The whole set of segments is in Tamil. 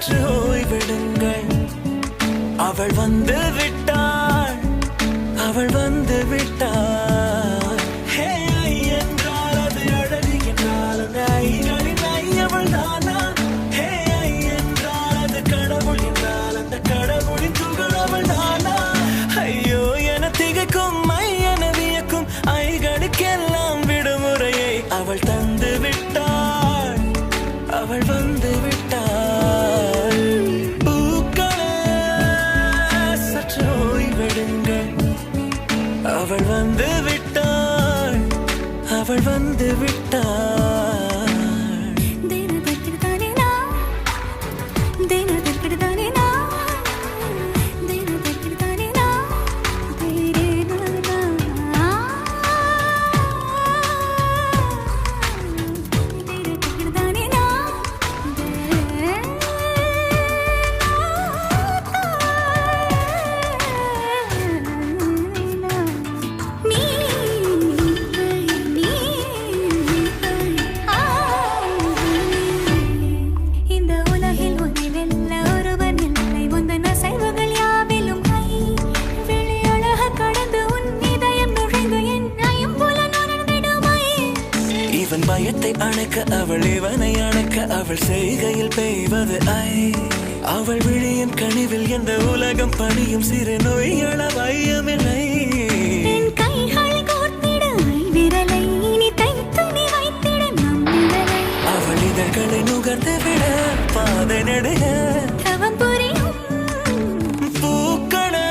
சற்று ஓய்வெடுங்கள். அவள் வந்து விட்டாள், அவள் வந்து விட்டாள். ஹே ஐ என்றால் அது அழகு என்றால் அந்த ஐகளின் ஐ அவள் தானா? ஹே ஐ என்றால் அது கடவுள் என்றால் அந்த கடவுளின் துகள் அவள் தானா? ஐயோ என திகைக்கும் ஐ என வியக்கும் ஐகளுக்கெல்லாம் விடுமுறையை அவள் தந்து விட்டாள், அவள் வந்து விட்டாள். பூக்களே சற்று ஓய்வெடுங்கள். அவள் வந்து விட்டாள், அவள் வந்து விட்டாள். இவன் பயத்தை அணைக்க அவள் இவனை அணைக்க அவள் செய்கையில் பெய்வது ஐ. அவள் விழியின் கனிவில் எந்த உலகம் பணியும் சிறு நோய்கள வையமில்லை. அவள் இதழ்களை நுகர்ந்து விட பாதை நடுக பூக்களே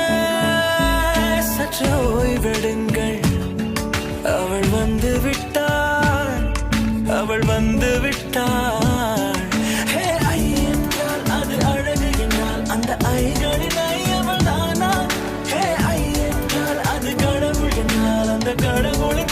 சற்று ஓய்வெடுங்கள். அவள் வந்து விட்டாள், அவள் வந்து விட்டாள். ஹே ஐ என்றால் அது அழகு என்றால் அந்த ஐகளின் ஐ அவள் தானா? ஹே ஐ என்றால் அது கடவுள் என்றால் அந்த கடவுள்